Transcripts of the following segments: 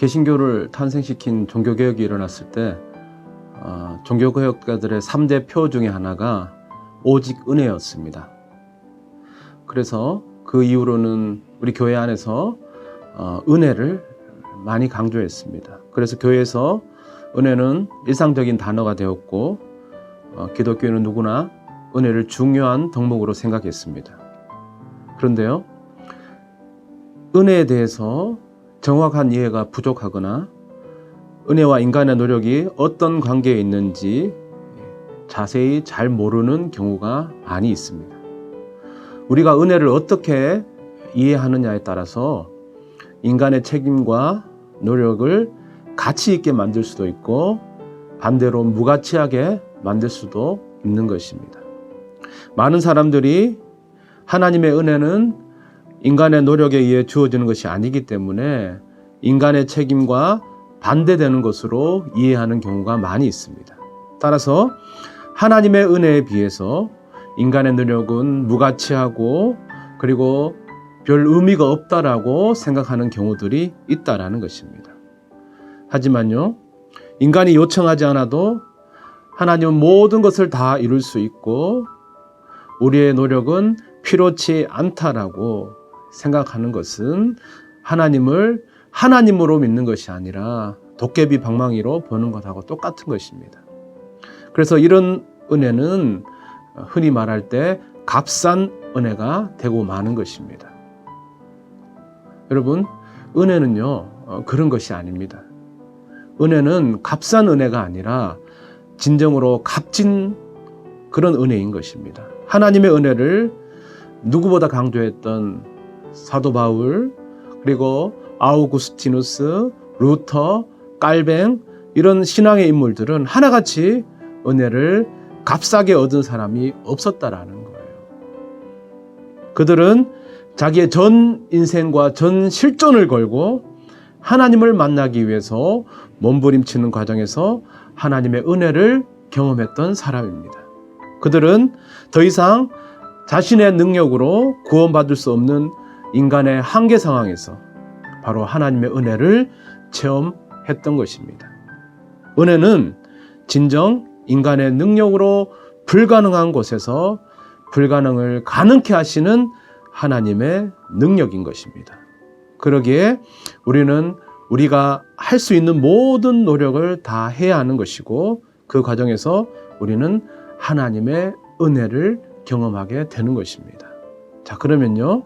개신교를 탄생시킨 종교개혁이 일어났을 때 종교개혁가들의 3대 표 중에 하나가 오직 은혜였습니다. 그래서 그 이후로는 우리 교회 안에서 은혜를 많이 강조했습니다. 그래서 교회에서 은혜는 일상적인 단어가 되었고 기독교인은 누구나 은혜를 중요한 덕목으로 생각했습니다. 그런데요, 은혜에 대해서 정확한 이해가 부족하거나 은혜와 인간의 노력이 어떤 관계에 있는지 자세히 잘 모르는 경우가 많이 있습니다. 우리가 은혜를 어떻게 이해하느냐에 따라서 인간의 책임과 노력을 가치 있게 만들 수도 있고 반대로 무가치하게 만들 수도 있는 것입니다. 많은 사람들이 하나님의 은혜는 인간의 노력에 의해 주어지는 것이 아니기 때문에 인간의 책임과 반대되는 것으로 이해하는 경우가 많이 있습니다. 따라서 하나님의 은혜에 비해서 인간의 노력은 무가치하고 그리고 별 의미가 없다라고 생각하는 경우들이 있다라는 것입니다. 하지만요, 인간이 요청하지 않아도 하나님은 모든 것을 다 이룰 수 있고 우리의 노력은 필요치 않다라고 생각하는 것은 하나님을 하나님으로 믿는 것이 아니라 도깨비 방망이로 보는 것하고 똑같은 것입니다. 그래서 이런 은혜는 흔히 말할 때 값싼 은혜가 되고 마는 것입니다. 여러분, 은혜는요, 그런 것이 아닙니다. 은혜는 값싼 은혜가 아니라 진정으로 값진 그런 은혜인 것입니다. 하나님의 은혜를 누구보다 강조했던 사도 바울, 그리고 아우구스티누스, 루터, 깔뱅 이런 신앙의 인물들은 하나같이 은혜를 값싸게 얻은 사람이 없었다라는 거예요. 그들은 자기의 전 인생과 전 실존을 걸고 하나님을 만나기 위해서 몸부림치는 과정에서 하나님의 은혜를 경험했던 사람입니다. 그들은 더 이상 자신의 능력으로 구원받을 수 없는 인간의 한계 상황에서 바로 하나님의 은혜를 체험했던 것입니다. 은혜는 진정 인간의 능력으로 불가능한 곳에서 불가능을 가능케 하시는 하나님의 능력인 것입니다. 그러기에 우리는 우리가 할 수 있는 모든 노력을 다 해야 하는 것이고 그 과정에서 우리는 하나님의 은혜를 경험하게 되는 것입니다. 자, 그러면요,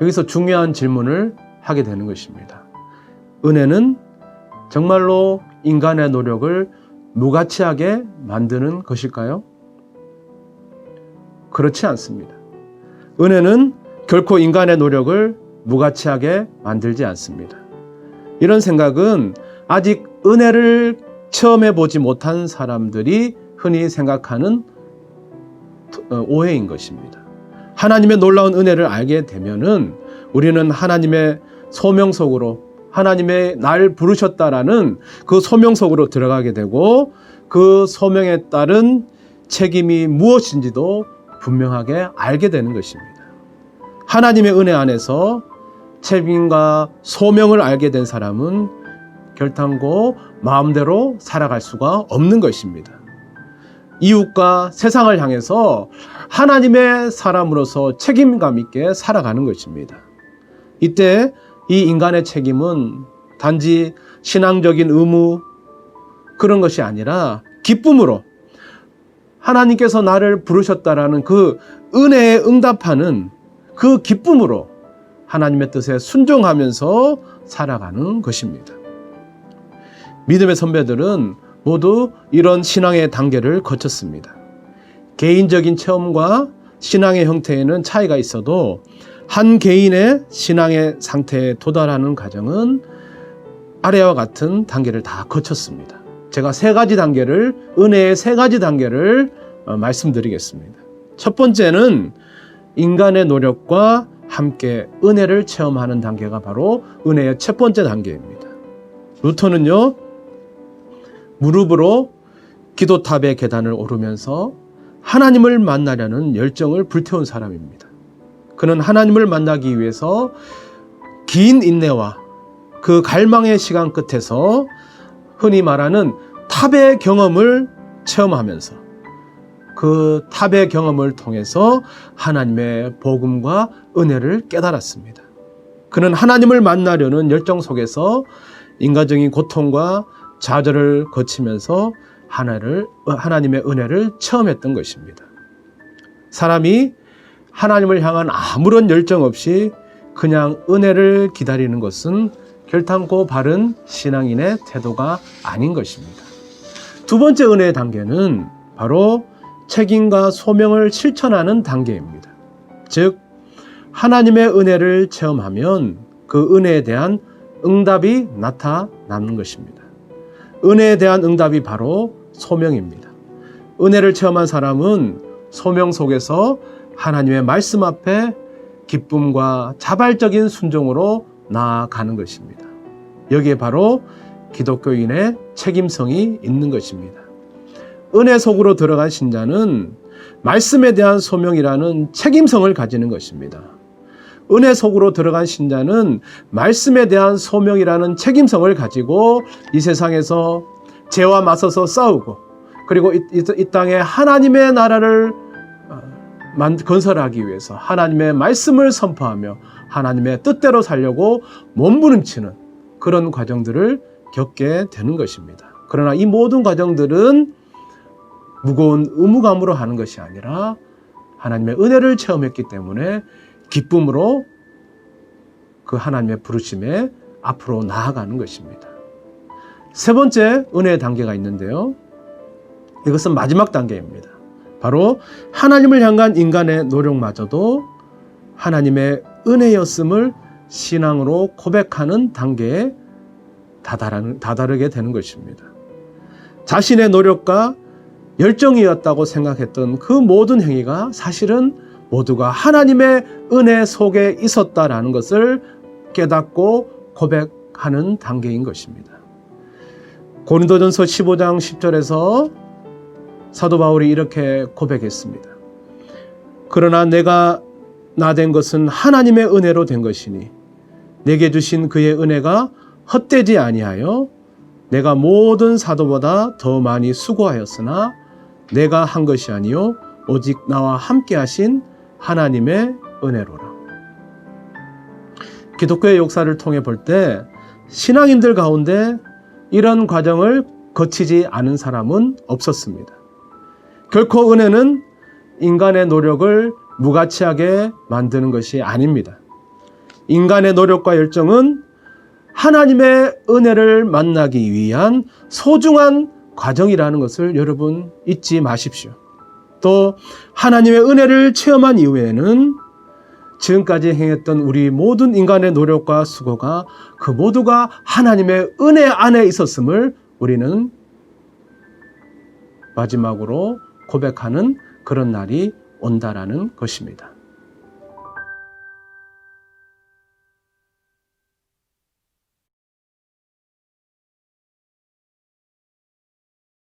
여기서 중요한 질문을 하게 되는 것입니다. 은혜는 정말로 인간의 노력을 무가치하게 만드는 것일까요? 그렇지 않습니다. 은혜는 결코 인간의 노력을 무가치하게 만들지 않습니다. 이런 생각은 아직 은혜를 체험해 보지 못한 사람들이 흔히 생각하는 오해인 것입니다. 하나님의 놀라운 은혜를 알게 되면은 우리는 하나님의 소명 속으로 하나님의 날 부르셨다라는 그 소명 속으로 들어가게 되고 그 소명에 따른 책임이 무엇인지도 분명하게 알게 되는 것입니다. 하나님의 은혜 안에서 책임과 소명을 알게 된 사람은 결단코 마음대로 살아갈 수가 없는 것입니다. 이웃과 세상을 향해서 하나님의 사람으로서 책임감 있게 살아가는 것입니다. 이때 이 인간의 책임은 단지 신앙적인 의무 그런 것이 아니라 기쁨으로 하나님께서 나를 부르셨다라는 그 은혜에 응답하는 그 기쁨으로 하나님의 뜻에 순종하면서 살아가는 것입니다. 믿음의 선배들은 모두 이런 신앙의 단계를 거쳤습니다. 개인적인 체험과 신앙의 형태에는 차이가 있어도 한 개인의 신앙의 상태에 도달하는 과정은 아래와 같은 단계를 다 거쳤습니다. 제가 은혜의 세 가지 단계를 말씀드리겠습니다. 첫 번째는 인간의 노력과 함께 은혜를 체험하는 단계가 바로 은혜의 첫 번째 단계입니다. 루터는요, 무릎으로 기도탑의 계단을 오르면서 하나님을 만나려는 열정을 불태운 사람입니다. 그는 하나님을 만나기 위해서 긴 인내와 그 갈망의 시간 끝에서 흔히 말하는 탑의 경험을 체험하면서 그 탑의 경험을 통해서 하나님의 복음과 은혜를 깨달았습니다. 그는 하나님을 만나려는 열정 속에서 인간적인 고통과 좌절을 거치면서 하나님의 은혜를 체험했던 것입니다. 사람이 하나님을 향한 아무런 열정 없이 그냥 은혜를 기다리는 것은 결탄코 바른 신앙인의 태도가 아닌 것입니다. 두 번째 은혜의 단계는 바로 책임과 소명을 실천하는 단계입니다. 즉, 하나님의 은혜를 체험하면 그 은혜에 대한 응답이 나타나는 것입니다. 은혜에 대한 응답이 바로 소명입니다. 은혜를 체험한 사람은 소명 속에서 하나님의 말씀 앞에 기쁨과 자발적인 순종으로 나아가는 것입니다. 여기에 바로 기독교인의 책임성이 있는 것입니다. 은혜 속으로 들어간 신자는 말씀에 대한 소명이라는 책임성을 가지는 것입니다. 은혜 속으로 들어간 신자는 말씀에 대한 소명이라는 책임성을 가지고 이 세상에서 죄와 맞서서 싸우고 그리고 이 땅에 하나님의 나라를 건설하기 위해서 하나님의 말씀을 선포하며 하나님의 뜻대로 살려고 몸부림치는 그런 과정들을 겪게 되는 것입니다. 그러나 이 모든 과정들은 무거운 의무감으로 하는 것이 아니라 하나님의 은혜를 체험했기 때문에 기쁨으로 그 하나님의 부르심에 앞으로 나아가는 것입니다. 세 번째 은혜의 단계가 있는데요. 이것은 마지막 단계입니다. 바로 하나님을 향한 인간의 노력마저도 하나님의 은혜였음을 신앙으로 고백하는 단계에 다다르게 되는 것입니다. 자신의 노력과 열정이었다고 생각했던 그 모든 행위가 사실은 모두가 하나님의 은혜 속에 있었다라는 것을 깨닫고 고백하는 단계인 것입니다. 고린도전서 15장 10절에서 사도 바울이 이렇게 고백했습니다. 그러나 내가 나된 것은 하나님의 은혜로 된 것이니 내게 주신 그의 은혜가 헛되지 아니하여 내가 모든 사도보다 더 많이 수고하였으나 내가 한 것이 아니요 오직 나와 함께 하신 하나님의 은혜로라. 기독교의 역사를 통해 볼 때 신앙인들 가운데 이런 과정을 거치지 않은 사람은 없었습니다. 결코 은혜는 인간의 노력을 무가치하게 만드는 것이 아닙니다. 인간의 노력과 열정은 하나님의 은혜를 만나기 위한 소중한 과정이라는 것을 여러분 잊지 마십시오. 또 하나님의 은혜를 체험한 이후에는 지금까지 행했던 우리 모든 인간의 노력과 수고가 그 모두가 하나님의 은혜 안에 있었음을 우리는 마지막으로 고백하는 그런 날이 온다라는 것입니다.